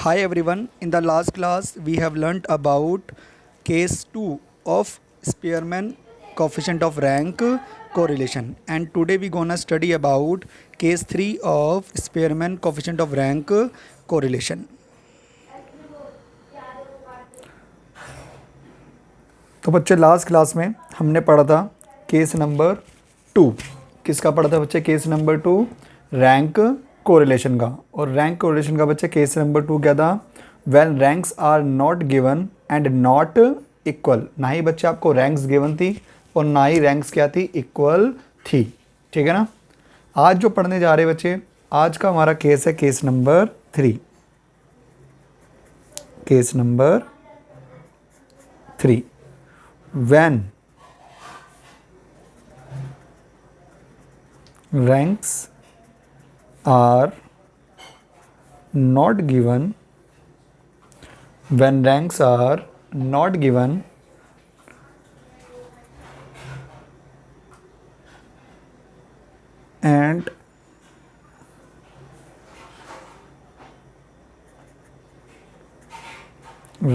Hi everyone, in the last class we have learnt about case 2 of Spearman coefficient of rank correlation, and today we gonna study about case 3 of Spearman coefficient of rank correlation. तो बच्चे last class में हमने पढ़ा था case number 2। किसका पढ़ा था बच्चे? केस नंबर 2 रैंक कोरिलेशन का। और रैंक कोरिलेशन का बच्चे केस नंबर 2 क्या था? When ranks are not given and not equal. ना ही बच्चे आपको रैंक्स गिवन थी और ना ही रैंक्स क्या थी? इक्वल थी। ठीक है ना। आज जो पढ़ने जा रहे बच्चे, आज का हमारा केस है case number 3। Case number 3 when ranks are not given, when ranks are not given and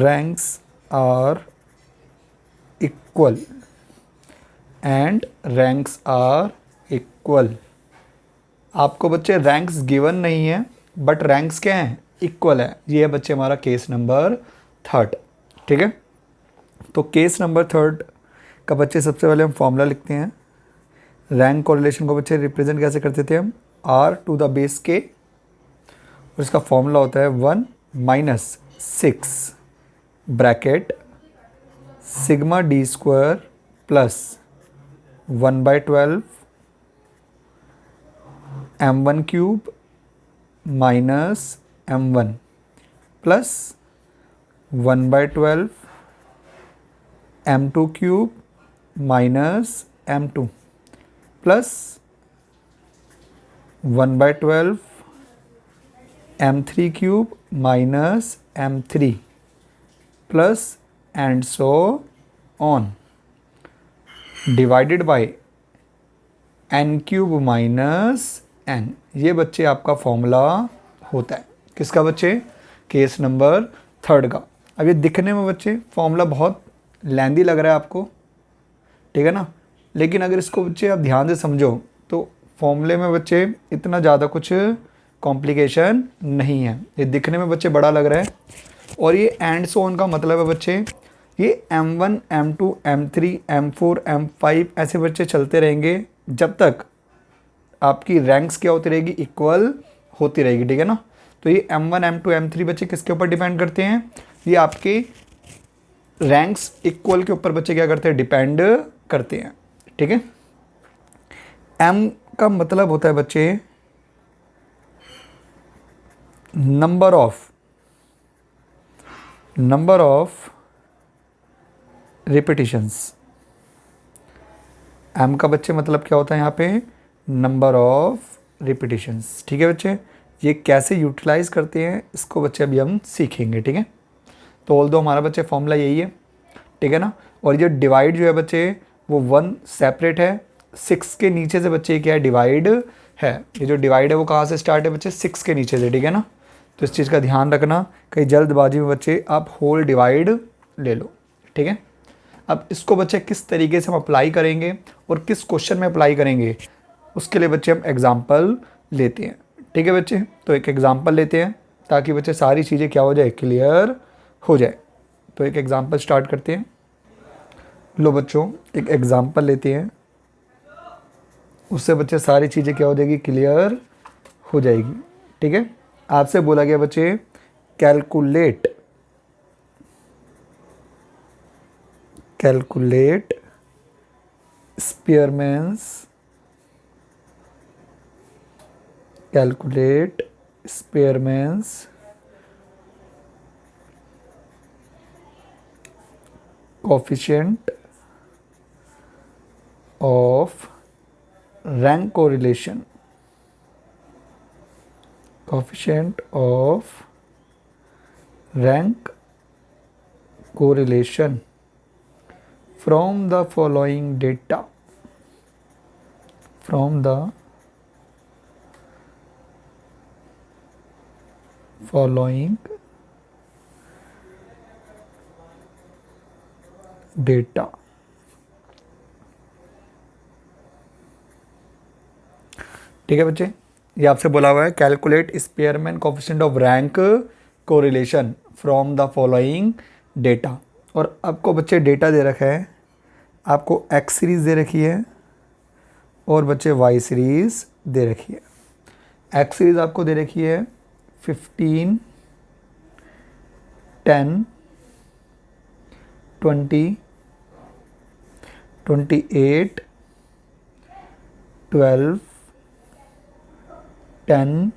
ranks are equal and ranks are equal। आपको बच्चे रैंक्स गिवन नहीं है बट रैंक्स क्या हैं? इक्वल है। ये है बच्चे हमारा केस नंबर 3। ठीक है। तो केस नंबर 3 का बच्चे सबसे पहले हम फॉर्मूला लिखते हैं। रैंक कोरिलेशन को बच्चे रिप्रेजेंट कैसे करते थे हम? r to the base k, और इसका फॉर्मूला होता है 1 minus 6 bracket sigma D square plus 1/12 m1 cube minus m1 plus 1/12 m2 cube minus m2 plus 1/12 m3 cube minus m3 plus and so on divided by n cube minus n। ये बच्चे आपका formula होता है किसका बच्चे? Case number 3 का। अब ये दिखने में बच्चे फॉर्मूला बहुत लेंदी लग रहा है आपको, ठीक है ना, लेकिन अगर इसको बच्चे आप ध्यान से समझो तो फॉर्मूले में बच्चे इतना ज़्यादा कुछ कॉम्प्लिकेशन नहीं है। ये दिखने में बच्चे बड़ा लग रहा है, और ये एंड सो ऑन का मतलब है बच्चे ये m1 m2 m3 m4 m5 ऐसे बच्चे चलते रहेंगे जब तक आपकी रैंक्स क्या होती रहेगी? इक्वल होती रहेगी। ठीक है ना। तो ये m1 m2 m3 बच्चे किसके ऊपर डिपेंड करते हैं? ये आपके रैंक्स इक्वल के ऊपर बच्चे क्या करते हैं? डिपेंड करते हैं। ठीक है। m का मतलब होता है बच्चे नंबर ऑफ रिपीटिशंस। m का बच्चे मतलब क्या होता है यहाँ पे? Number of repetitions. ठीक है बच्चे। ये कैसे यूटिलाइज करते हैं इसको बच्चे अभी हम सीखेंगे। ठीक है। तो ऑल दो हमारा बच्चे फॉर्मूला यही है। ठीक है ना। और ये डिवाइड जो है बच्चे वो 1 सेपरेट है, 6 के नीचे से बच्चे क्या है? डिवाइड है। ये जो डिवाइड है वो कहाँ से स्टार्ट है बच्चे? 6 के नीचे से। ठीक है ना। तो इस चीज़ का ध्यान रखना, कहीं जल्दबाजी में बच्चे आप होल डिवाइड ले लो। ठीक है। अब इसको बच्चे किस तरीके से हम अप्लाई करेंगे और किस क्वेश्चन में अप्लाई करेंगे उसके लिए बच्चे हम एग्जाम्पल लेते हैं। ठीक है बच्चे। तो एक एग्जाम्पल लेते हैं ताकि बच्चे सारी चीज़ें क्या हो जाए? क्लियर हो जाए। तो एक एग्जाम्पल स्टार्ट करते हैं। लो बच्चों, एक एग्जाम्पल लेते हैं, उससे बच्चे सारी चीज़ें क्या हो जाएगी? क्लियर हो जाएगी। ठीक है। आपसे बोला गया बच्चे calculate स्पीयरमैन्स coefficient of rank correlation from the following data, from the following data. ठीक है बच्चे, ये आपसे बोला हुआ है calculate Spearman coefficient of rank correlation from the following data. और आपको बच्चे डेटा दे रखा है, आपको एक्स सीरीज़ दे रखी है और बच्चे वाई सीरीज़ दे रखी है। एक्स सीरीज़ आपको दे रखी है 15, 10, 20, 28, 12, 10,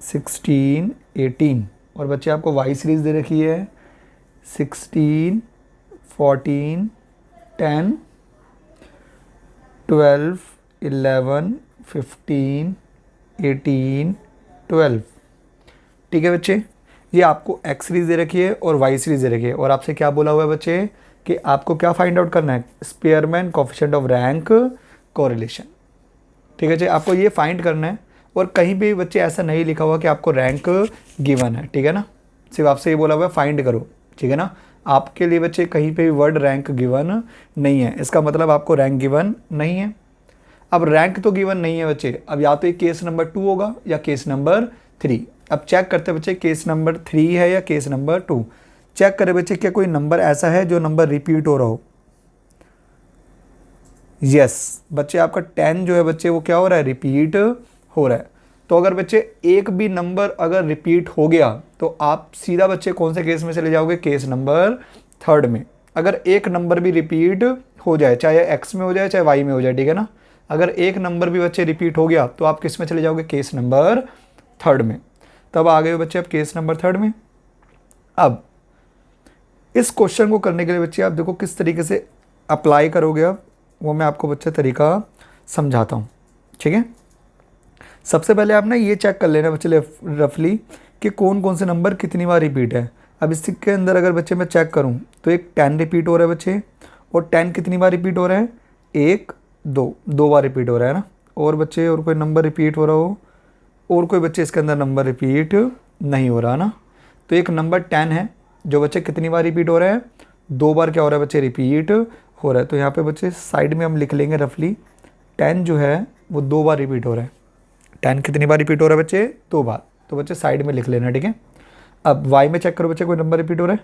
16, 18। और बच्चे आपको वाई सीरीज़ दे रखी है 16, 14, 10, 12, 11, 15, 18, 12। ठीक है बच्चे, ये आपको एक्स सीरीज़ दे रखी है और वाई सीरीज़ दे रखी है। और आपसे क्या बोला हुआ है बच्चे कि आपको क्या फाइंड आउट करना है, Spearman coefficient of rank correlation. ठीक है जी, आपको ये फाइंड करना है। और कहीं भी बच्चे ऐसा नहीं लिखा हुआ कि आपको रैंक गिवन है, ठीक है ना, सिर्फ आपसे ये बोला हुआ है फाइंड करो, ठीक है ना। आपके लिए बच्चे कहीं पे भी वर्ड रैंक गिवन नहीं है, इसका मतलब आपको रैंक गिवन नहीं है। अब रैंक तो गिवन नहीं है बच्चे, अब या तो ये केस नंबर 2 होगा या केस नंबर 3। अब चेक करते हैं बच्चे केस नंबर 3 है या केस नंबर 2। चेक करें बच्चे क्या कोई नंबर ऐसा है जो नंबर रिपीट हो रहा हो। यस बच्चे, आपका 10 जो है बच्चे वो क्या हो रहा है, रिपीट हो रहा है। तो अगर बच्चे एक भी नंबर अगर रिपीट हो गया तो आप सीधा बच्चे कौन से केस में चले जाओगे, केस नंबर 3 में। अगर एक नंबर भी रिपीट हो जाए, चाहे एक्स में हो जाए चाहे वाई में हो जाए, ठीक है ना, अगर एक नंबर भी बच्चे रिपीट हो गया तो आप किस में चले जाओगे, केस नंबर 3 में। तब आ गए बच्चे आप केस नंबर 3 में। अब इस क्वेश्चन को करने के लिए बच्चे आप देखो किस तरीके से अप्लाई करोगे, अब वो मैं आपको बच्चे तरीका समझाता हूँ। ठीक है, सबसे पहले आप ना ये चेक कर लेना बच्चे रफली कि कौन कौन से नंबर कितनी बार रिपीट है। अब इसके अंदर अगर बच्चे मैं चेक करूँ तो एक 10 रिपीट हो रहा है बच्चे, और 10 कितनी बार रिपीट हो रहा है, 1, 2 बार रिपीट हो रहा है ना। और बच्चे और कोई नंबर रिपीट हो रहा हो, और कोई बच्चे इसके अंदर नंबर रिपीट नहीं हो रहा ना। तो एक नंबर 10 है जो बच्चे कितनी बार रिपीट हो रहा है, 2 बार क्या हो रहा है बच्चे, रिपीट हो रहा है। तो यहाँ पे बच्चे साइड में हम लिख लेंगे रफली 10 जो है वो 2 बार रिपीट हो रहा है। 10 कितनी बार रिपीट हो रहा है बच्चे, 2 बार। तो बच्चे साइड में लिख लेना, ठीक है। अब वाई में चेक करो बच्चे कोई नंबर रिपीट हो रहा है,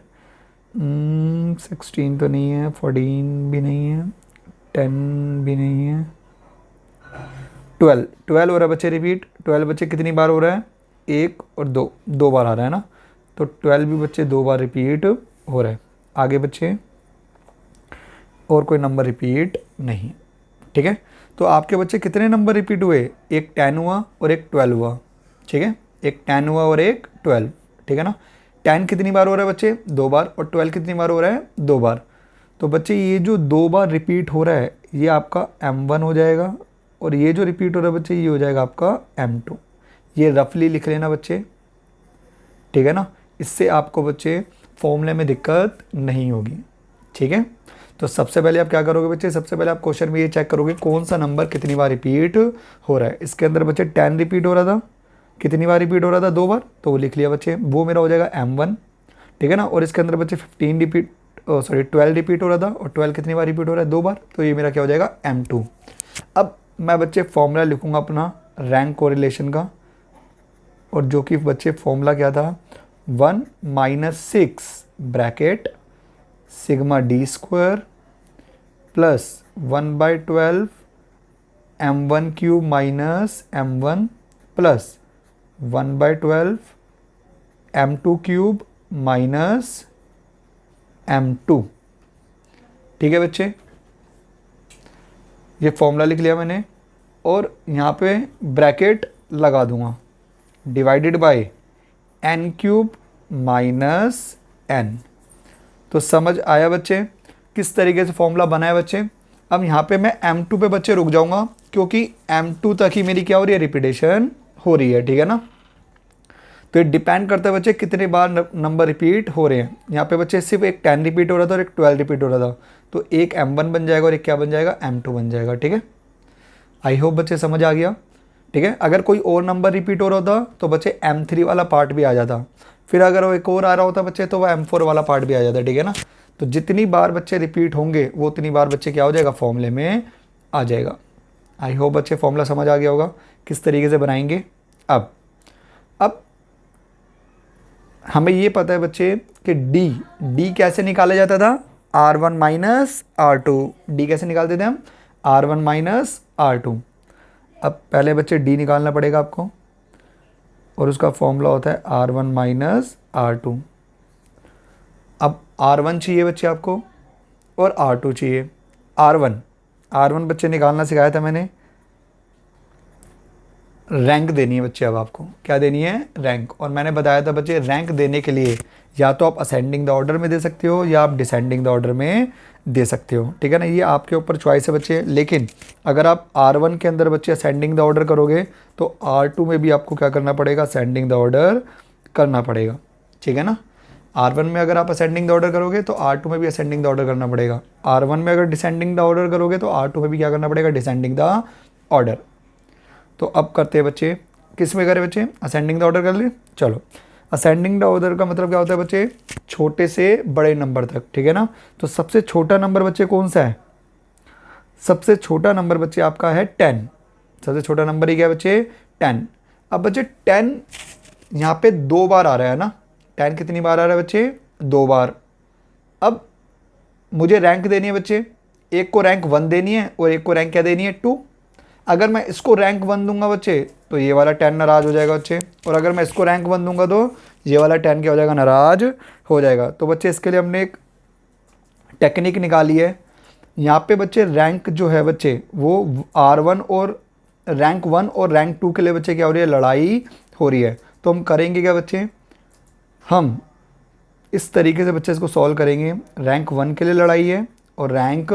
16 तो नहीं है, 14 भी नहीं है, 10 भी नहीं है, 12 हो रहा है बच्चे रिपीट। 12 बच्चे कितनी बार हो रहा है, 1 और 2 बार आ रहा है ना। तो 12 भी बच्चे 2 बार रिपीट हो रहा है। आगे बच्चे और कोई नंबर रिपीट नहीं, ठीक है। तो आपके बच्चे कितने नंबर रिपीट हुए, एक 10 हुआ और एक 12 हुआ, ठीक है, एक 10 हुआ और एक 12, ठीक है ना। 10 कितनी बार हो रहा है बच्चे, 2 बार, और 12 कितनी बार हो रहा है, 2 बार। तो बच्चे ये जो 2 बार रिपीट हो रहा है ये आपका M1 हो जाएगा, और ये जो रिपीट हो रहा है बच्चे ये हो जाएगा आपका M2। ये रफली लिख लेना बच्चे, ठीक है ना। इससे आपको बच्चे फॉर्मूले में दिक्कत नहीं होगी, ठीक है। तो सबसे पहले आप क्या करोगे बच्चे, सबसे पहले आप क्वेश्चन में ये चेक करोगे कौन सा नंबर कितनी बार रिपीट हो रहा है। इसके अंदर बच्चे 10 रिपीट हो रहा था, कितनी बार रिपीट हो रहा था, 2 बार, तो वो लिख लिया बच्चे, वो मेरा हो जाएगा M1, ठीक है ना। और इसके अंदर बच्चे 12 रिपीट हो रहा था, और 12 कितनी बार रिपीट हो रहा है, 2 बार, तो ये मेरा क्या हो जाएगा, M2। अब मैं बच्चे फॉर्मूला लिखूंगा अपना रैंक कोरिलेशन का, और जो कि बच्चे फॉर्मूला क्या था, 1 - 6 bracket sigma D square plus 1/12 M1 cube minus M1 plus 1/12 M2 cube minus M2, ठीक है बच्चे। ये फॉर्मूला लिख लिया मैंने, और यहाँ पे ब्रैकेट लगा दूंगा, divided by n cube minus n। तो समझ आया बच्चे किस तरीके से फॉर्मूला बनाया बच्चे। अब यहाँ पे मैं M2 पे बच्चे रुक जाऊंगा, क्योंकि M2 तक ही मेरी क्या हो रही है, रिपीटेशन हो रही है, ठीक है ना। तो ये डिपेंड करता है बच्चे कितने बार नंबर रिपीट हो रहे हैं। यहाँ पे बच्चे सिर्फ एक 10 रिपीट हो रहा था और एक 12 रिपीट हो रहा था, तो एक M1 बन जाएगा और एक क्या बन जाएगा, M2 बन जाएगा, ठीक है। आई होप बच्चे समझ आ गया, ठीक है। अगर कोई और नंबर रिपीट हो रहा होता तो बच्चे M3 वाला पार्ट भी आ जाता, फिर अगर वो एक और आ रहा होता बच्चे तो वह M4 वाला पार्ट भी आ जाता, ठीक है ना। तो जितनी बार बच्चे रिपीट होंगे वो उतनी बार बच्चे क्या हो जाएगा, फॉर्मूले में आ जाएगा। आई होप बच्चे फॉर्मूला समझ आ गया होगा किस तरीके से बनाएंगे। अब हमें ये पता है बच्चे कि डी कैसे निकाला जाता था, R1 माइनस R2। डी कैसे निकालते थे हम, R1 माइनस R2। अब पहले बच्चे डी निकालना पड़ेगा आपको और उसका फॉर्मूला होता है R1 माइनस R2। अब R1 चाहिए बच्चे आपको और R2 चाहिए। R1 बच्चे निकालना सिखाया था मैंने, रैंक देनी है बच्चे। अब आपको क्या देनी है, रैंक। और मैंने बताया था बच्चे रैंक देने के लिए या तो आप असेंडिंग द ऑर्डर में दे सकते हो या आप डिसेंडिंग द ऑर्डर में दे सकते हो, ठीक है ना। ये आपके ऊपर चॉइस है बच्चे। लेकिन अगर आप R1 के अंदर बच्चे असेंडिंग द ऑर्डर करोगे तो R2 में भी आपको क्या करना पड़ेगा, असेंडिंग द ऑर्डर करना पड़ेगा, ठीक है ना। R1 में अगर आप असेंडिंग द ऑर्डर करोगे तो R2 में भी असेंडिंग द ऑर्डर करना पड़ेगा। R1 में अगर डिसेंडिंग द ऑर्डर करोगे तो R2 में भी क्या करना पड़ेगा, डिसेंडिंग द ऑर्डर। तो अब करते हैं बच्चे, किस में करें बच्चे, असेंडिंग द ऑर्डर कर ले। चलो, असेंडिंग द ऑर्डर का मतलब क्या होता है बच्चे, छोटे से बड़े नंबर तक, ठीक है ना। तो सबसे छोटा नंबर बच्चे कौन सा है, सबसे छोटा नंबर बच्चे आपका है 10। सबसे छोटा नंबर ही क्या है बच्चे, 10। अब बच्चे 10 यहाँ पे 2 बार आ रहा है ना, 10 कितनी बार आ रहा है बच्चे, 2 बार। अब मुझे रैंक देनी है बच्चे, एक को रैंक 1 देनी है और एक को रैंक क्या देनी है, 2। अगर मैं इसको रैंक 1 दूंगा बच्चे तो ये वाला 10 नाराज़ हो जाएगा बच्चे, और अगर मैं इसको रैंक 1 दूंगा तो ये वाला 10 क्या हो जाएगा, नाराज़ हो जाएगा। तो बच्चे इसके लिए हमने एक टेक्निक निकाली है। यहाँ पे बच्चे रैंक जो है बच्चे वो R1 और रैंक 1 और रैंक 2 के लिए बच्चे क्या हो रही है, लड़ाई हो रही है। तो हम करेंगे क्या बच्चे, हम इस तरीके से बच्चे इसको सॉल्व करेंगे। रैंक 1 के लिए लड़ाई है और रैंक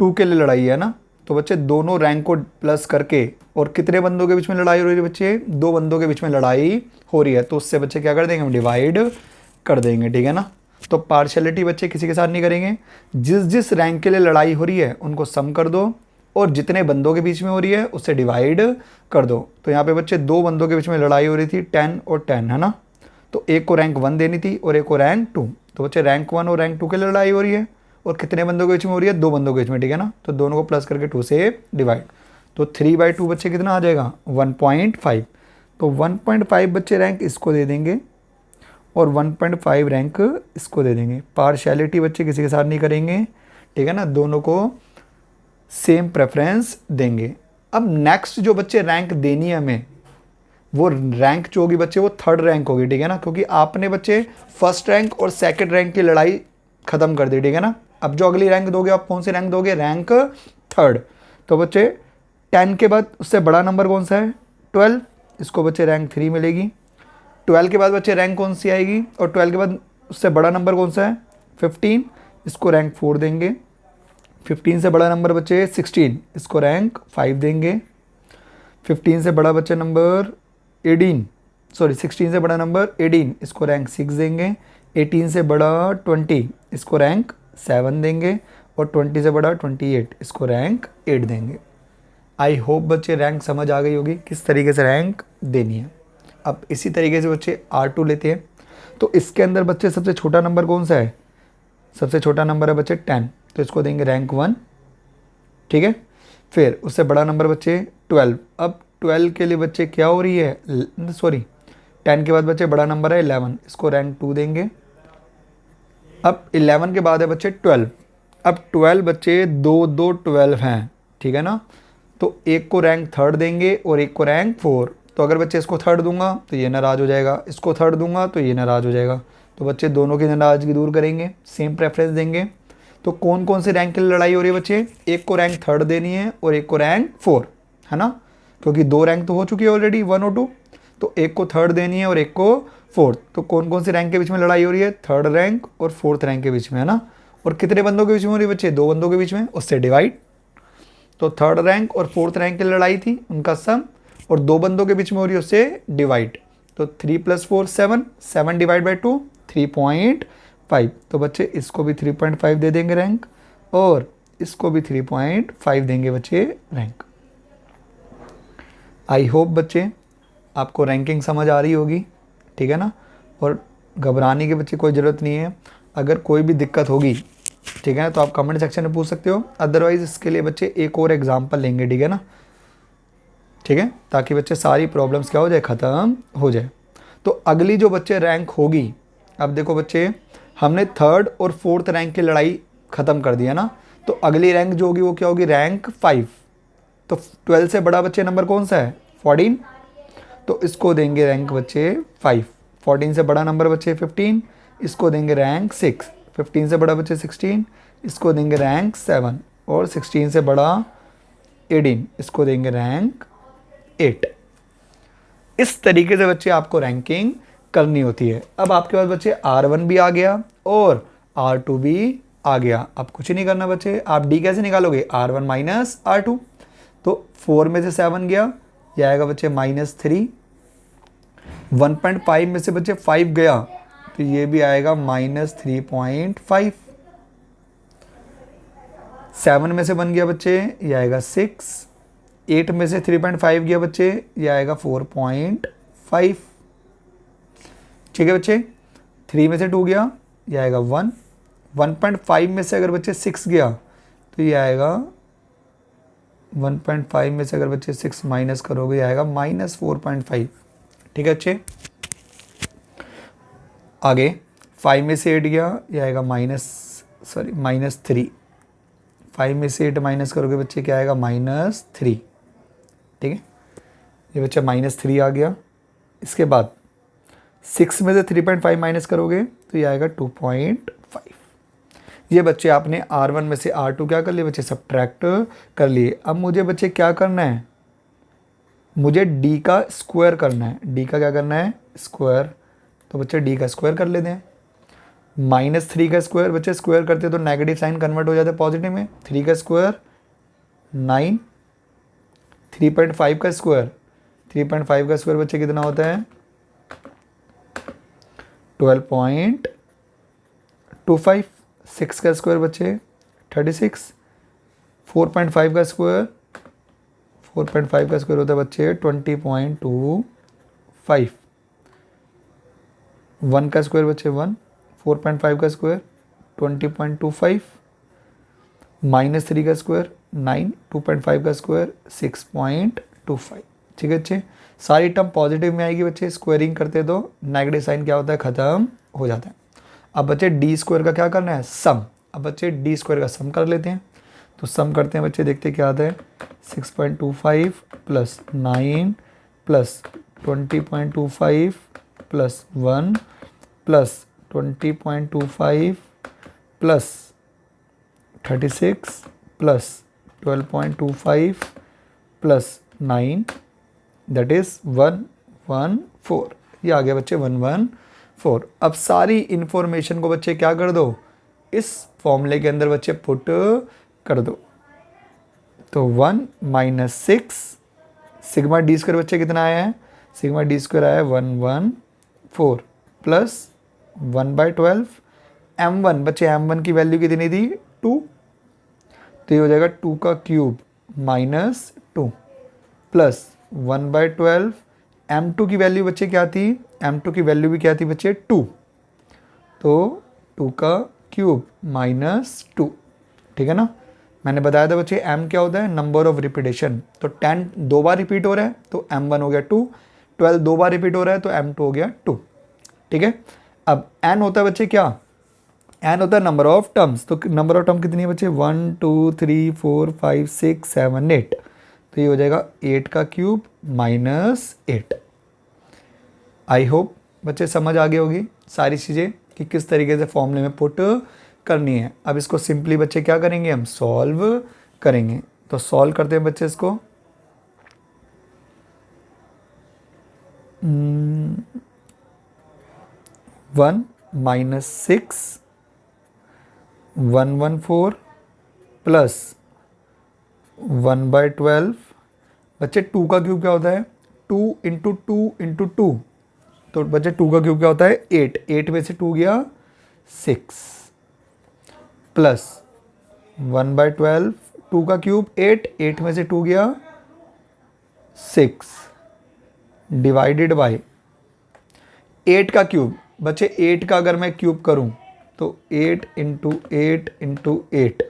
2 के लिए लड़ाई है ना। तो बच्चे दोनों रैंक को प्लस करके, और कितने बंदों के बीच में लड़ाई हो रही है बच्चे, 2 बंदों के बीच में लड़ाई हो रही है। तो उससे बच्चे क्या कर देंगे, हम डिवाइड कर देंगे, ठीक है ना। तो पार्शियलिटी बच्चे किसी के साथ नहीं करेंगे, जिस जिस रैंक के लिए लड़ाई हो रही है उनको सम कर दो और जितने बंदों के बीच में हो रही है उससे डिवाइड कर दो। तो यहाँ पे बच्चे 2 बंदों के बीच में लड़ाई हो रही थी, 10 और 10, है ना। तो एक को रैंक 1 देनी थी और एक को रैंक 2। तो बच्चे रैंक 1 और रैंक 2 के लिए लड़ाई हो रही है और कितने बंदों के बीच में हो रही है, 2 बंदों के बीच में, ठीक है ना। तो दोनों को प्लस करके 2 से डिवाइड। तो 3/2 बच्चे कितना आ जाएगा, 1.5। तो 1.5 बच्चे रैंक इसको दे देंगे और 1.5 रैंक इसको दे देंगे। पार्शियलिटी बच्चे किसी के साथ नहीं करेंगे, ठीक है ना, दोनों को सेम प्रेफरेंस देंगे। अब नेक्स्ट जो बच्चे रैंक देनी है हमें, वो रैंक जो होगी बच्चे वो 3rd रैंक होगी, ठीक है ना। क्योंकि आपने बच्चे 1st रैंक और 2nd रैंक की लड़ाई ख़त्म कर दी, ठीक है ना। अब जो अगली रैंक दोगे आप कौन सी रैंक दोगे, रैंक 3rd। तो बच्चे 10 के बाद उससे बड़ा नंबर कौन सा है, 12, इसको बच्चे रैंक 3 मिलेगी। 12 के बाद बच्चे रैंक कौन सी आएगी, और 12 के बाद उससे बड़ा नंबर कौन सा है, 15, इसको रैंक 4 देंगे। 15 से बड़ा नंबर बच्चे 16, इसको रैंक 5 देंगे। 15 से बड़ा बच्चे नंबर 16 से बड़ा नंबर 18, इसको रैंक 6 देंगे। 18 से बड़ा 20, इसको रैंक 7 देंगे। और 20 से बड़ा 28, इसको रैंक 8 देंगे। आई होप बच्चे रैंक समझ आ गई होगी किस तरीके से रैंक देनी है। अब इसी तरीके से बच्चे R2 लेते हैं। तो इसके अंदर बच्चे सबसे छोटा नंबर कौन सा है, सबसे छोटा नंबर है बच्चे 10, तो इसको देंगे रैंक 1, ठीक है। फिर उससे बड़ा नंबर बच्चे 12। अब 12 के लिए बच्चे क्या हो रही है, 10 के बाद बच्चे बड़ा नंबर है 11, इसको रैंक 2 देंगे। अब 11 के बाद है बच्चे 12। अब 12 बच्चे 2 12 हैं, ठीक है ना। तो एक को रैंक 3rd देंगे और एक को रैंक 4। तो अगर बच्चे इसको 3rd दूंगा तो ये नाराज़ हो जाएगा, इसको 3rd दूंगा तो ये नाराज़ हो जाएगा। तो बच्चे दोनों की नाराज़गी दूर करेंगे, सेम प्रेफरेंस देंगे। तो कौन कौन से रैंक के लिए लड़ाई हो रही है बच्चे, एक को रैंक 3rd देनी है और एक को रैंक 4, है ना। क्योंकि 2 रैंक तो हो चुकी है ऑलरेडी, 1 और 2। तो एक को 3rd देनी है और एक को 4th। तो कौन कौन से रैंक के बीच में लड़ाई हो रही है, 3rd रैंक और 4th रैंक के बीच में, है ना। और कितने बंदों के बीच में हो रही है बच्चे, 2 बंदों के बीच में, उससे डिवाइड। तो 3rd रैंक और 4th रैंक की लड़ाई थी, उनका सम, और 2 बंदों के बीच में हो रही है, उससे डिवाइड। तो 3 + 4 7, 7 डिवाइड बाई 2 3.5। तो बच्चे इसको भी 3.5 दे देंगे रैंक और इसको भी 3.5 देंगे बच्चे रैंक। आई होप बच्चे आपको रैंकिंग समझ आ रही होगी, ठीक है ना। और घबराने की बच्चे कोई ज़रूरत नहीं है। अगर कोई भी दिक्कत होगी, ठीक है ना, तो आप कमेंट सेक्शन में पूछ सकते हो। अदरवाइज़ इसके लिए बच्चे एक और एग्जाम्पल लेंगे, ठीक है ना, ठीक है, ताकि बच्चे सारी प्रॉब्लम्स क्या हो जाए, ख़त्म हो जाए। तो अगली जो बच्चे रैंक होगी, अब देखो बच्चे हमने थर्ड और फोर्थ रैंक की लड़ाई ख़त्म कर दिया ना, तो अगली रैंक जो होगी वो क्या होगी, रैंक 5। तो 12 से बड़ा बच्चे नंबर कौन सा है, 14, तो इसको देंगे रैंक बच्चे 5। 14 से बड़ा नंबर बच्चे 15, इसको देंगे रैंक 6। 15 से बड़ा बच्चे 16, इसको देंगे रैंक 7। और 16 से बड़ा 18, इसको देंगे रैंक 8। इस तरीके से बच्चे आपको रैंकिंग करनी होती है। अब आपके पास बच्चे R1 भी आ गया और R2 भी आ गया। अब कुछ नहीं करना बच्चे, आप D कैसे निकालोगे, R1 माइनस R2। तो 4 में से 7 गया, यह आएगा बच्चे -3। 1.5 में से बच्चे 5 गया, तो ये भी आएगा -3.5। 7 में से 1 गया बच्चे, ये आएगा 6। 8 में से 3.5 गया बच्चे, ये आएगा 4.5। ठीक है बच्चे, 3 में से 2 गया, ये आएगा 1। 1.5 में से अगर बच्चे 6 गया, तो ये आएगा 1.5 में से अगर बच्चे 6 माइनस करोगे, ये आएगा -4.5। ठीक है बच्चे, आगे 5 में से 8 गया, ये आएगा -3। 5 में से 8 माइनस करोगे बच्चे, क्या आएगा, -3। ठीक है, ये बच्चा -3 आ गया। इसके बाद 6 में से 3.5 माइनस करोगे, तो ये आएगा 2.5। ये बच्चे आपने R1 में से R2 क्या कर लिए बच्चे, सब्ट्रैक्ट कर लिए। अब मुझे बच्चे क्या करना है, मुझे D का स्क्वायर करना है। D का क्या करना है, स्क्वायर। तो बच्चे D का स्क्वायर कर लेते हैं। -3 का स्क्वायर बच्चे, स्क्वायर करते तो नेगेटिव साइन कन्वर्ट हो जाता है पॉजिटिव में। 3 का स्क्वायर 9। 3.5 का स्क्वायर, 3.5 का स्क्वायर बच्चे कितना होता है, 12.25। 6 का स्क्वायर बच्चे 36। 4.5 का स्क्वायर, 4.5 का स्क्वायर होता है बच्चे 20.25। 1 का स्क्वायर बच्चे 1। 4.5 का स्क्वायर 20.25। -3 का स्क्वायर 9। 2.5 का स्क्वायर 6.25। ठीक है बच्चे, सारी टर्म पॉजिटिव में आएगी बच्चे, स्क्वायरिंग करते तो नेगेटिव साइन क्या होता है, ख़त्म हो जाता है। अब बच्चे D स्क्वायर का क्या करना है, सम। अब बच्चे D स्क्वायर का सम कर लेते हैं। तो सम करते हैं बच्चे, देखते क्या आता है, 6.25 + 9 + 20.25 + 1 + 20.25 + 36 + 12.25 + 9, दैट इज़ 114। ये आ गया बच्चे 114। अब सारी इन्फॉर्मेशन को बच्चे क्या कर दो, इस फॉर्मूले के अंदर बच्चे पुट कर दो। तो 1 - 6 सिग्मा D स्क्वायर बच्चे कितना आया है, सिग्मा D स्क्वायर आया है 114 + 1/12। m1 बच्चे, m1 की वैल्यू कितनी थी, 2। तो ये हो जाएगा 2 का क्यूब -2 + 1/12। m2 की वैल्यू बच्चे क्या थी, m2 की वैल्यू भी क्या थी बच्चे, 2। तो 2 का क्यूब -2। ठीक है ना, मैंने बताया था बच्चे m क्या होता है, नंबर ऑफ रिपीटेशन। तो 10 2 बार रिपीट हो रहा है तो m1 हो गया 2। 12 2 बार रिपीट हो रहा है तो m2 हो गया 2। ठीक है, अब n होता है बच्चे क्या, n होता है नंबर ऑफ टर्म्स। तो नंबर ऑफ टर्म कितनी है बच्चे, 1 2 3 4 5 6 7 8। तो ये हो जाएगा 8 का क्यूब -8। आई होप बच्चे समझ आ गई होगी सारी चीज़ें कि किस तरीके से फॉर्मूले में पुट करनी है। अब इसको सिंपली बच्चे क्या करेंगे, हम सॉल्व करेंगे। तो सॉल्व करते हैं बच्चे इसको। 1 - 6 114 + 1/12 बच्चे 2 का क्यूब क्या होता है, 2 × 2 × 2। तो बच्चे 2 का क्यूब क्या होता है, 8। 8 में से 2 गया 6 + 1/12। 2 का क्यूब 8। 8 में से 2 गया 6 डिवाइडेड बाय 8 का क्यूब। बच्चे 8 का अगर मैं क्यूब करूं तो 8 into 8 into 8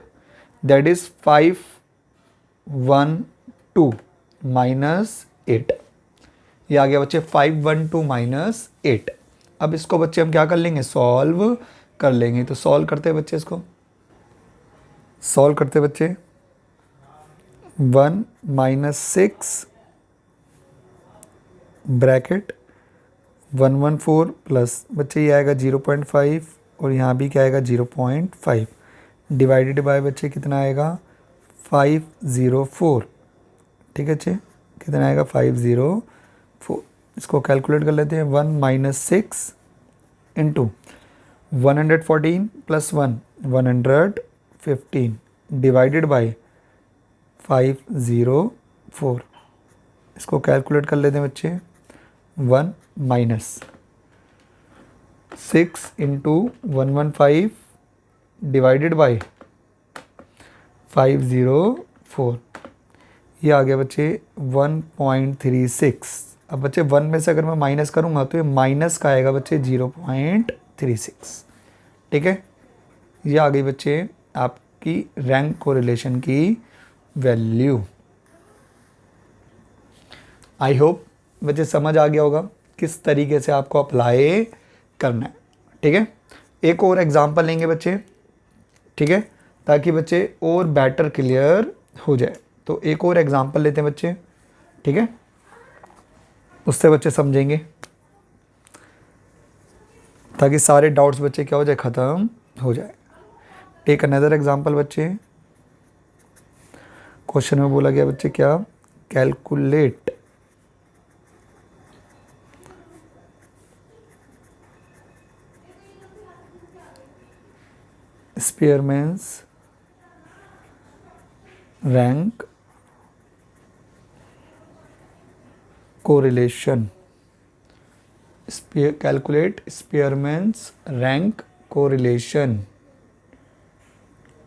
that is 512 minus 8। ये आ गया बच्चे 512 माइनस 8। अब इसको बच्चे हम क्या कर लेंगे, सॉल्व कर लेंगे। तो सॉल्व करते हैं बच्चे, इसको सॉल्व करते हैं बच्चे। 1 माइनस 6 ब्रैकेट 114 प्लस बच्चे ये आएगा 0.5 और यहाँ भी क्या आएगा 0.5 डिवाइडेड बाय बच्चे कितना आएगा 504। ठीक है बच्चे, कितना आएगा 504। इसको कैलकुलेट कर लेते हैं। 1 minus 6 into 114 plus 1 115 divided by 504। इसको कैलकुलेट कर लेते हैं बच्चे। 1 माइनस 6 इंटू 115 डिवाइडेड बाय 504, ये आ गया बच्चे 1.36। अब बच्चे 1 में से अगर मैं माइनस करूँगा तो ये माइनस का आएगा बच्चे 0.36। ठीक है, ये आ गई बच्चे आपकी रैंक कोरिलेशन की वैल्यू। आई होप बच्चे समझ आ गया होगा किस तरीके से आपको अप्लाई करना है। ठीक है, एक और एग्जांपल लेंगे बच्चे, ठीक है, ताकि बच्चे और बेटर क्लियर हो जाए। तो एक और एग्जांपल लेते हैं बच्चे, ठीक है, उससे बच्चे समझेंगे ताकि सारे डाउट्स बच्चे क्या हो जाए, ख़त्म हो जाए। टेक अनदर एग्जांपल बच्चे। क्वेश्चन में बोला गया बच्चे क्या, calculate Spearman's rank correlation। Calculate Spearman's rank correlation।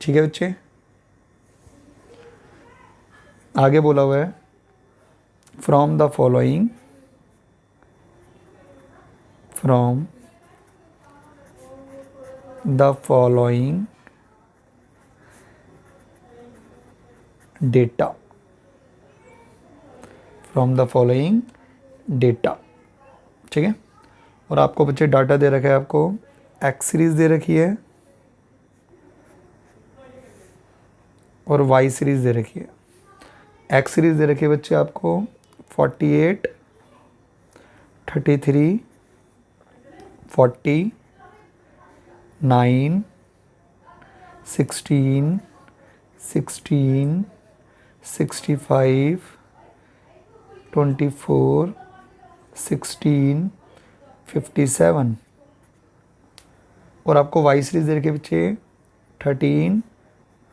ठीक है बच्चे, आगे बोला हुआ है फ्रॉम द फॉलोइंग डेटा ठीक है। और आपको बच्चे डाटा दे रखा है, आपको एक्स सीरीज दे रखी है और वाई सीरीज दे रखी है। एक्स सीरीज दे रखी है बच्चे आपको 48, 33, 40, 9, 16, 16, 65, 24, 16, 57। और आपको वाई सीरीज दे रखे बच्चे 13,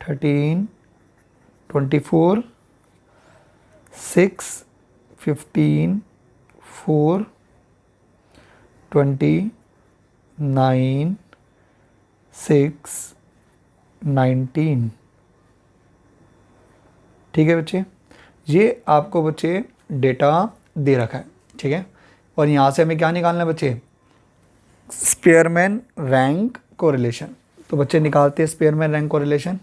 13, 24, 6, 15, 4, 20, 9, 6, 19। ठीक है बच्चे, ये आपको बच्चे डेटा दे रखा है। ठीक है, और यहाँ से हमें क्या निकालना है बच्चे, स्पेयरमैन रैंक कोरिलेशन। तो बच्चे निकालते हैं स्पेयरमैन रैंक कोरिलेशन।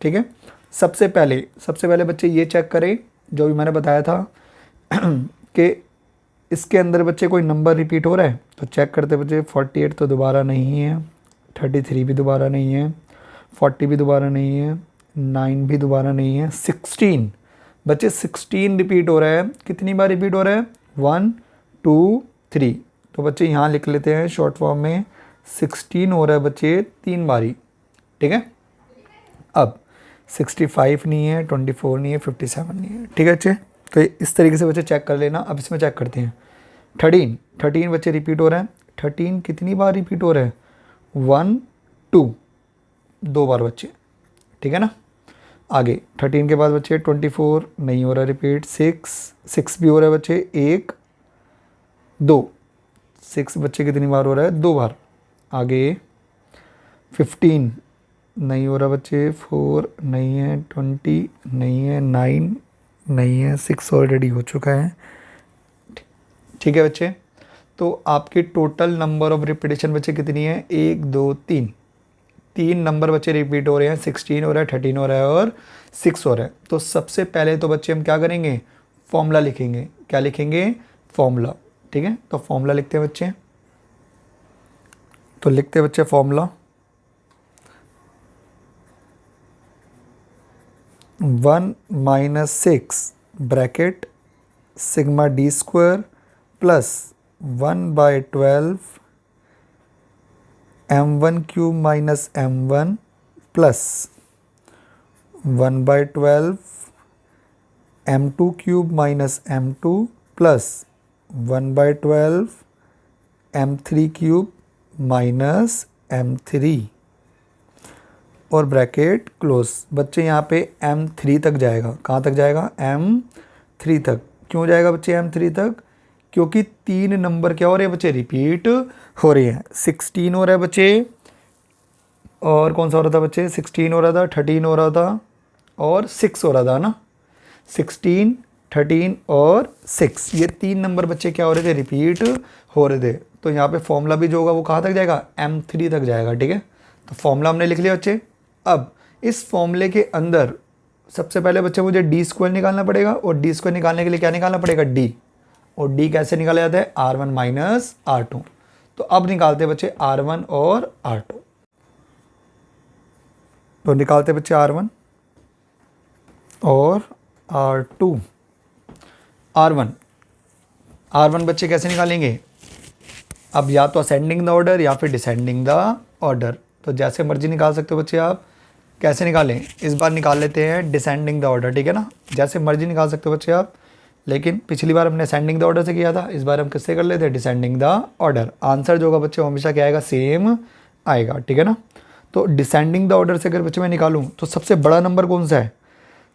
ठीक है, सबसे पहले बच्चे ये चेक करें जो भी मैंने बताया था कि इसके अंदर बच्चे कोई नंबर रिपीट हो रहा है। तो चेक करते बच्चे, 48 तो दोबारा नहीं है, 33 भी दोबारा नहीं है, 40 भी दोबारा नहीं है, 9 भी दोबारा नहीं है, 16 बच्चे 16 रिपीट हो रहा है। कितनी बार रिपीट हो रहा है, 1 2 3। तो बच्चे यहाँ लिख लेते हैं शॉर्ट फॉर्म में, 16 हो रहा है बच्चे 3 बारी। ठीक है, अब 65 नहीं है, 24 नहीं है, 57 नहीं है। ठीक है बच्चे, तो इस तरीके से बच्चे चेक कर लेना। अब इसमें चेक करते हैं 13 बच्चे रिपीट हो रहा है। 13 कितनी बार रिपीट हो रहा है, 1 2 2 बार बच्चे। ठीक है ना, आगे 13 के बाद बच्चे 24 नहीं हो रहा रिपीट, 6 भी हो रहा है बच्चे, 1 2 6 बच्चे कितनी बार हो रहा है, 2 बार। आगे 15 नहीं हो रहा बच्चे, 4 नहीं है, 20 नहीं है, 9 नहीं है, 6 ऑलरेडी हो चुका है। ठीक है बच्चे, तो आपकी टोटल नंबर ऑफ रिपीटेशन बच्चे कितनी है, 1 2 3 तीन नंबर बच्चे रिपीट हो रहे हैं, 16 हो रहा है, 13 हो रहा है और 6 हो रहा है। तो सबसे पहले तो बच्चे हम क्या करेंगे, फॉर्मूला लिखेंगे। क्या लिखेंगे, फॉर्मूला। ठीक है, तो फॉर्मूला लिखते हैं बच्चे। तो लिखते हैं बच्चे formula, 1 minus 6 bracket sigma D square plus 1/12 m1 cube minus m1 plus 1/12 m2 cube minus m2 plus 1/12 m3 cube minus m3 और ब्रैकेट क्लोज। बच्चे यहाँ पे m3 तक जाएगा। कहाँ तक जाएगा, m3 तक। क्यों जाएगा बच्चे m3 तक, क्योंकि तीन नंबर क्या हो रहे हैं बच्चे, रिपीट हो रहे हैं। 16 हो रहा है बच्चे, और कौन सा हो रहा था बच्चे, 16 हो रहा था, 13 हो रहा था और 6 हो रहा था ना। 16, 13 और 6, ये तीन नंबर बच्चे क्या हो रहे थे, रिपीट हो रहे थे। तो यहाँ पे फॉर्मूला भी जो होगा वो कहाँ तक जाएगा, m3 तक जाएगा। ठीक है, तो फॉर्मूला हमने लिख लिया बच्चे। अब इस फॉर्मूले के अंदर सबसे पहले बच्चे मुझे डी स्क्वायर निकालना पड़ेगा, और डी स्क्वायर निकालने के लिए क्या निकालना पड़ेगा, डी। और डी कैसे निकाला जाता है, R1 माइनस R2। तो अब निकालते हैं बच्चे R1 और R2। तो निकालते हैं बच्चे R1 और R2। R1 बच्चे कैसे निकालेंगे, अब या तो असेंडिंग द ऑर्डर या फिर डिसेंडिंग द ऑर्डर, तो जैसे मर्जी निकाल सकते हो बच्चे आप। कैसे निकालें, इस बार निकाल लेते हैं डिसेंडिंग द ऑर्डर। ठीक है ना, जैसे मर्जी निकाल सकते हो बच्चे आप, लेकिन पिछली बार हमने असेंडिंग द ऑर्डर से किया था, इस बार हम किससे कर लेते हैं, डिसेंडिंग द ऑर्डर। आंसर जो होगा बच्चे हमेशा क्या आएगा, सेम आएगा। ठीक है ना, तो डिसेंडिंग द ऑर्डर से अगर बच्चे मैं निकालूँ तो सबसे बड़ा नंबर कौन सा है,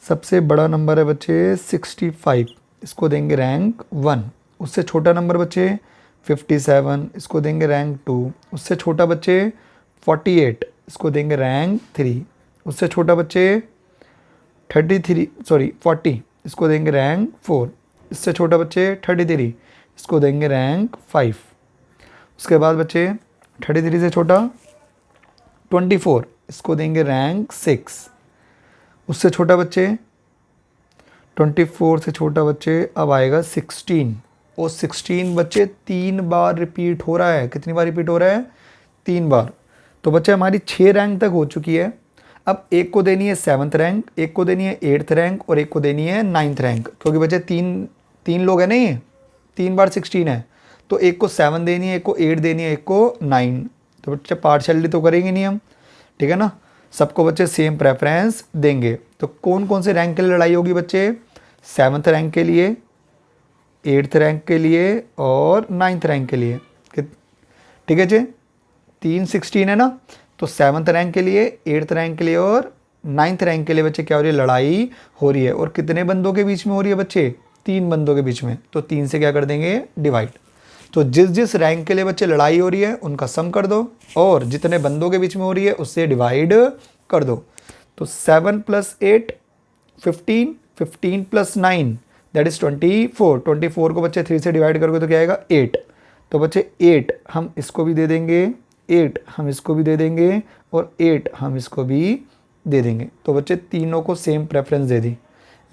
सबसे बड़ा नंबर है बच्चे 65, इसको देंगे रैंक 1। उससे छोटा नंबर बच्चे 57, इसको देंगे रैंक 2। उससे छोटा बच्चे 48, इसको देंगे रैंक 3। उससे छोटा बच्चे 40, इसको देंगे रैंक 4। इससे छोटा बच्चे 33, इसको देंगे रैंक 5। उसके बाद बच्चे 33 से छोटा 24, इसको देंगे रैंक 6। उससे छोटा बच्चे 24 से छोटा बच्चे अब आएगा 16, और 16 बच्चे 3 बार रिपीट हो रहा है। कितनी बार रिपीट हो रहा है, 3 बार। तो बच्चे हमारी 6 रैंक तक हो चुकी है। अब एक को देनी है 7th रैंक, एक को देनी है 8th रैंक और एक को देनी है 9th रैंक, क्योंकि बच्चे तीन लोग हैं, नहीं 3 बार 16 है, तो एक को 7 देनी है, एक को 8 देनी है, एक को 9। तो बच्चे पार्शियलिटी तो करेंगे नहीं हम। ठीक है ना, सबको बच्चे सेम प्रेफरेंस देंगे। तो कौन कौन से रैंक के लिए लड़ाई होगी बच्चे, 7th रैंक के लिए, 8th रैंक के लिए और 9th रैंक के लिए। ठीक है जी, 3 16 है ना, तो 7th रैंक के लिए, 8th रैंक के लिए और 9th रैंक के लिए बच्चे क्या हो रही है, लड़ाई हो रही है। और कितने बंदों के बीच में हो रही है बच्चे, 3 बंदों के बीच में। तो 3 से क्या कर देंगे, डिवाइड। तो जिस जिस रैंक के लिए बच्चे लड़ाई हो रही है उनका सम कर दो, और जितने बंदों के बीच में हो रही है उससे डिवाइड कर दो। तो 7 + 8 15, 15 + 9 दैट इज़ 24। 24 को बच्चे 3 से डिवाइड करोगे तो क्या आएगा, 8। तो बच्चे 8 हम इसको भी दे देंगे, 8 हम इसको भी दे देंगे और 8 हम इसको भी दे देंगे। तो बच्चे तीनों को सेम प्रेफरेंस दे दी।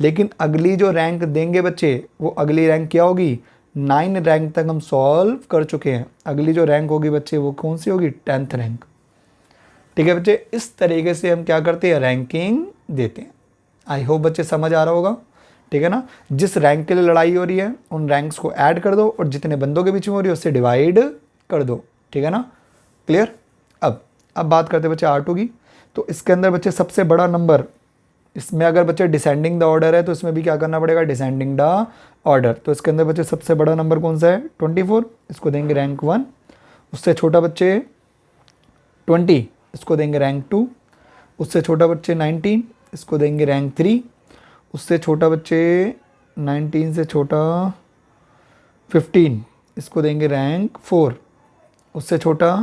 लेकिन अगली जो रैंक देंगे बच्चे, वो अगली रैंक क्या होगी, 9 रैंक तक हम सॉल्व कर चुके हैं। अगली जो रैंक होगी बच्चे वो कौन सी होगी, 10th रैंक। ठीक है बच्चे, इस तरीके से हम क्या करते हैं, रैंकिंग देते हैं। आई होप बच्चे समझ आ रहा होगा। ठीक है ना, जिस रैंक के लिए लड़ाई हो रही है उन रैंक्स को ऐड कर दो, और जितने बंदों के बीच में हो रही है उससे डिवाइड कर दो। ठीक है ना, क्लियर। अब बात करते हैं बच्चे R2 की। तो इसके अंदर बच्चे सबसे बड़ा नंबर, इसमें अगर बच्चे डिसेंडिंग द ऑर्डर है तो इसमें भी क्या करना पड़ेगा, डिसेंडिंग द ऑर्डर। तो इसके अंदर बच्चे सबसे बड़ा नंबर कौन सा है, 24, इसको देंगे रैंक 1। उससे छोटा बच्चे 20, इसको देंगे रैंक 2। उससे छोटा बच्चे 19, इसको देंगे रैंक 3। उससे छोटा बच्चे 19 से छोटा 15, इसको देंगे रैंक 4। उससे छोटा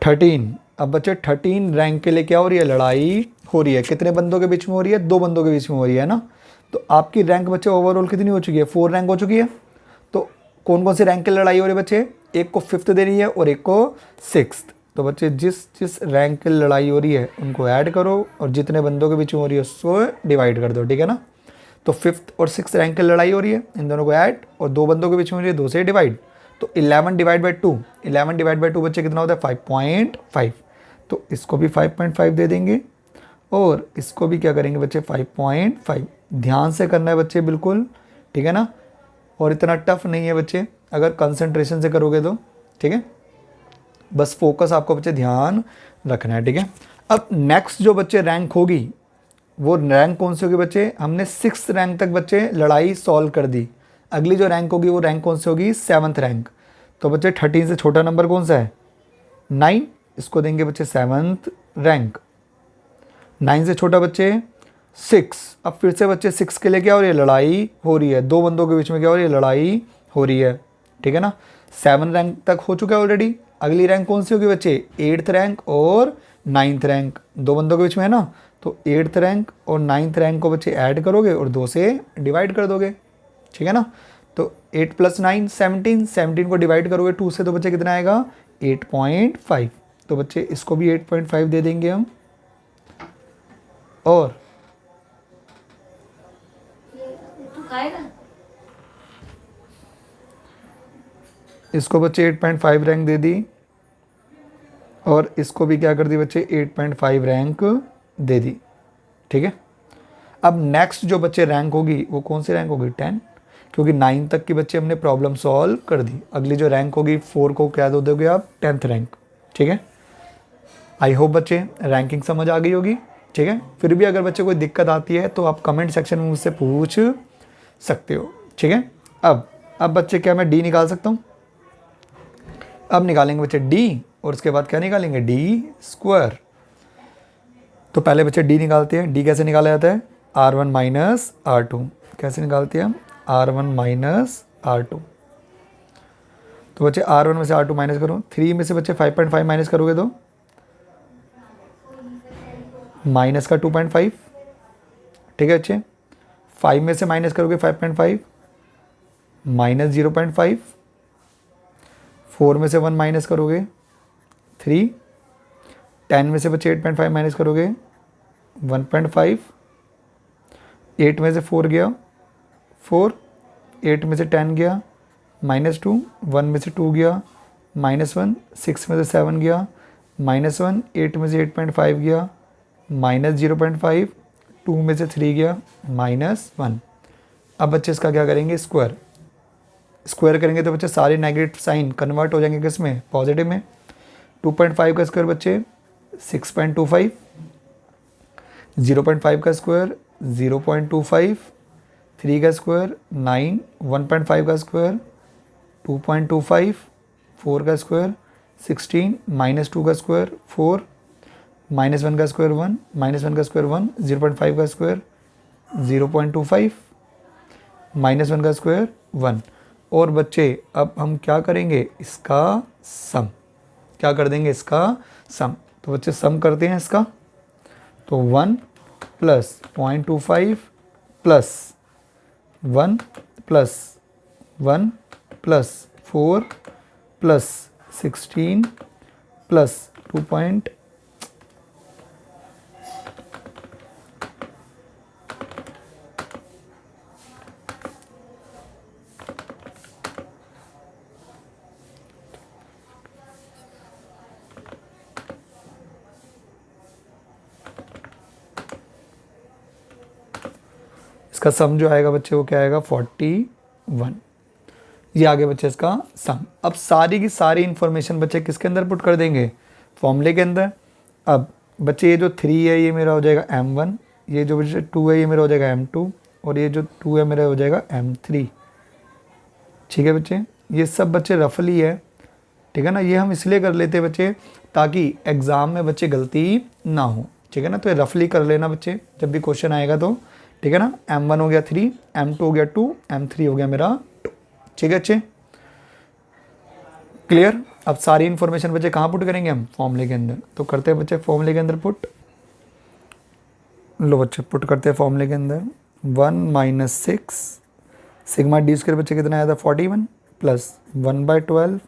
13। अब बच्चे 13 रैंक के लिए क्या हो रही है, लड़ाई हो रही है। कितने बंदों के बीच में हो रही है, 2 बंदों के बीच में हो रही है ना। तो आपकी रैंक बच्चे ओवरऑल कितनी हो चुकी है, 4 रैंक हो चुकी है। तो कौन कौन सी रैंक की लड़ाई हो रही है बच्चे, एक को 5th देनी है और एक को 6th। तो बच्चे जिस जिस रैंक की लड़ाई हो रही है उनको ऐड करो और जितने बंदों के बीच में हो रही है उसको डिवाइड कर दो, ठीक है ना। तो 5th और 6th रैंक की लड़ाई हो रही है, इन दोनों को ऐड, और 2 बंदों के बीच में हो रही है 2 से डिवाइड। तो 11 डिवाइड बाई 2, 11 डिवाइड बाई 2 बच्चे कितना होता है 5.5। तो इसको भी 5.5 दे देंगे और इसको भी क्या करेंगे बच्चे 5.5। ध्यान से करना है बच्चे बिल्कुल, ठीक है ना, और इतना टफ नहीं है बच्चे अगर कंसंट्रेशन से करोगे तो, ठीक है। बस फोकस आपको बच्चे ध्यान रखना है, ठीक है। अब नेक्स्ट जो बच्चे रैंक होगी वो रैंक कौन सी होगी बच्चे, हमने 6th रैंक तक बच्चे लड़ाई सॉल्व कर दी। अगली जो रैंक होगी वो रैंक कौन सी होगी 7th रैंक। तो बच्चे 13 से छोटा नंबर कौन सा है 9, इसको देंगे बच्चे 7th रैंक। 9 से छोटा बच्चे 6। अब फिर से बच्चे 6 के लिए क्या हो रही है लड़ाई हो रही है, 2 बंदों के बीच में क्या हो रही है लड़ाई हो रही है, ठीक है ना। 7 रैंक तक हो चुका है ऑलरेडी। अगली रैंक कौन सी होगी बच्चे 8th रैंक और 9th रैंक, 2 बंदों के बीच में है ना। तो 8th रैंक और 9th रैंक को बच्चे ऐड करोगे और 2 से डिवाइड कर दोगे, ठीक है ना। तो 8 + 9 17, 17 को डिवाइड करोगे 2 से तो बच्चे कितना आएगा 8.5। तो बच्चे इसको भी 8.5 दे देंगे हम, और इसको बच्चे 8.5 रैंक दे दी, और इसको भी क्या कर दी बच्चे 8.5 रैंक दे दी, ठीक है। अब नेक्स्ट जो बच्चे रैंक होगी वो कौन सी रैंक होगी 10, क्योंकि 9 तक की बच्चे हमने प्रॉब्लम सॉल्व कर दी। अगली जो रैंक होगी 4 को क्या दे दोगे आप 10th रैंक, ठीक है। आई होप बच्चे रैंकिंग समझ आ गई होगी, ठीक है। फिर भी अगर बच्चे कोई दिक्कत आती है तो आप कमेंट सेक्शन में मुझसे पूछ सकते हो, ठीक है। अब बच्चे क्या मैं डी निकाल सकता हूँ, अब निकालेंगे बच्चे डी, और उसके बाद क्या निकालेंगे d²। तो पहले बच्चे डी निकालते हैं। डी कैसे निकाला जाता है r1 माइनस r2, कैसे निकालते हैं हम r1 माइनस r2। तो बच्चे r1 में से r2 माइनस करो, 3 में से बच्चे 5.5 माइनस करोगे तो माइनस का 2.5, ठीक है बच्चे। 5 में से माइनस करोगे 5.5 माइनस 0.5, 4 में से 1 माइनस करोगे 3, 10 में से बच्चे 8.5 माइनस करोगे 1.5, 8 में से 4 गया 4, 8 में से 10 गया -2, 1 में से 2 गया -1, 6 में से 7 गया -1, 8 में से 8.5 गया -0.5, 2 में से 3 गया -1। अब बच्चे इसका क्या करेंगे स्क्वायर करेंगे तो बच्चे सारे नेगेटिव साइन कन्वर्ट हो जाएंगे किस में पॉजिटिव में। 2.5 का स्क्वायर बच्चे 6.25, 0.5 का स्क्वायर 0.25, 3 का स्क्वायर 9, 1.5 का स्क्वायर 2.25, 4 का स्क्वायर 16, -2 का स्क्वायर 4, -1 का स्क्वायर 1, -1 का स्क्वायर 1, 0.5 का स्क्वायर 0.25, -1 का स्क्वायर 1। और बच्चे अब हम क्या करेंगे इसका सम, क्या कर देंगे इसका सम। तो बच्चे सम करते हैं इसका, तो 1 + 0.25 + 1 + 1 + 4 + 16 + 2. इसका सम जो आएगा बच्चे वो क्या आएगा 41। ये आगे बच्चे इसका सम। अब सारी की सारी इन्फॉर्मेशन बच्चे किसके अंदर पुट कर देंगे फॉर्मूले के अंदर। अब बच्चे ये जो 3 है ये मेरा हो जाएगा m1, ये जो बच्चे 2 है ये मेरा हो जाएगा m2, और ये जो 2 है मेरा हो जाएगा m3। ठीक है बच्चे, ये सब बच्चे रफली है, ठीक है ना। ये हम इसलिए कर लेते हैं बच्चे ताकि एग्ज़ाम में बच्चे गलती ना हो, ठीक है ना। तो ये रफली कर लेना बच्चे जब भी क्वेश्चन आएगा तो, ठीक है ना। m1 हो गया 3, m2 हो गया 2, m3 हो गया मेरा 2। ठीक है बच्चे, क्लियर। अब सारी इन्फॉर्मेशन बच्चे कहाँ पुट करेंगे हम फॉर्मूले के अंदर। तो करते हैं बच्चे फॉर्मूले के अंदर पुट। लो बच्चे पुट करते हैं फॉर्मूले के अंदर 1 - 6 सिग्मा d² बच्चे कितना आया था 41 + 1/12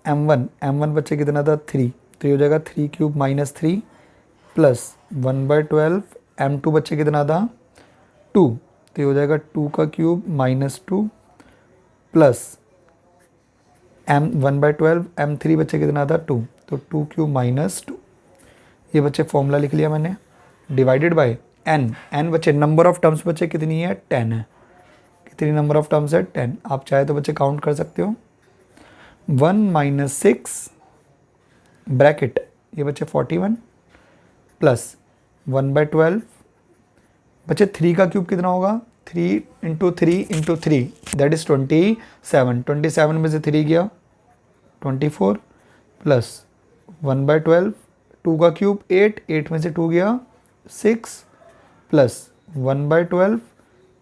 m1 बच्चे कितना था 3, तो ये हो जाएगा 3 क्यूब माइनस 3 प्लस 1/12 m2 बच्चे कितना था 2, तो ये हो जाएगा 2 का cube minus 2 plus m1/12 m3 बच्चे कितना था 2, तो 2 क्यूब माइनस 2। ये बच्चे फॉर्मूला लिख लिया मैंने, डिवाइडेड बाय n बच्चे नंबर ऑफ टर्म्स बच्चे कितनी है 10 है, कितनी नंबर ऑफ टर्म्स है 10। आप चाहे तो बच्चे काउंट कर सकते हो। 1 माइनस 6 ब्रैकेट ये बच्चे 41 प्लस 1/12 बच्चे 3 का क्यूब कितना होगा 3 इंटू 3 दैट इज 27 में से 3 गया 24 प्लस 1/12 2 का क्यूब 8 में से 2 गया 6 प्लस 1/12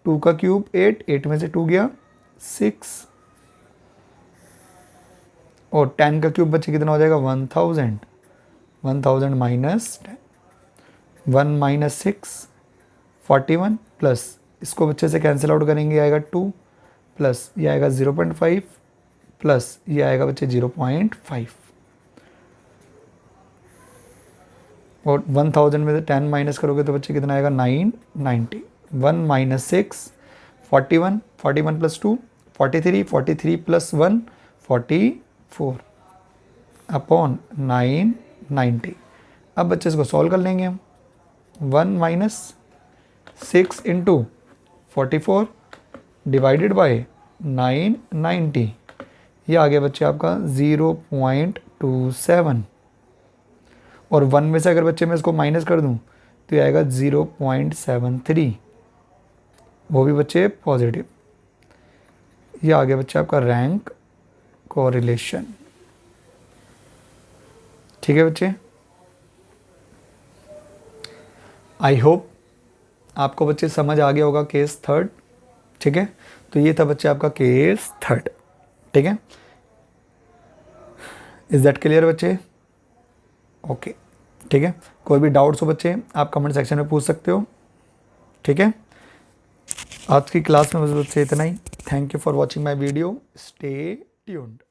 2 का क्यूब 8 में से 2 गया 6 और 10 का क्यूब बच्चे कितना हो जाएगा 1000 माइनस 10 1 माइनस 6 41 प्लस इसको बच्चे से कैंसिल आउट करेंगे आएगा 2 प्लस ये आएगा 0.5 प्लस ये आएगा बच्चे 0.5 और 1000 में से 10 माइनस करोगे तो बच्चे कितना आएगा 990। 1 माइनस 6 41 प्लस 2 43 प्लस 1 44 अपॉन 990। अब बच्चे इसको सॉल्व कर लेंगे हम। 1 माइनस 6 इंटू 44 डिवाइडेड बाय 990, ये आ गया बच्चे आपका 0.27 और 1 में से अगर बच्चे मैं इसको माइनस कर दूं तो ये आएगा 0.73, वो भी बच्चे पॉजिटिव। ये आ गया बच्चे आपका रैंक कोरिलेशन। ठीक है बच्चे, आई होप आपको बच्चे समझ आ गया होगा केस थर्ड। ठीक है, तो ये था बच्चे आपका केस थर्ड। ठीक है, इज दैट क्लियर बच्चे? ओके ठीक है, कोई भी डाउट्स हो बच्चे आप कमेंट सेक्शन में पूछ सकते हो। ठीक है, आज की क्लास में बस बच्चे इतना ही। Thank you for watching my video, stay tuned.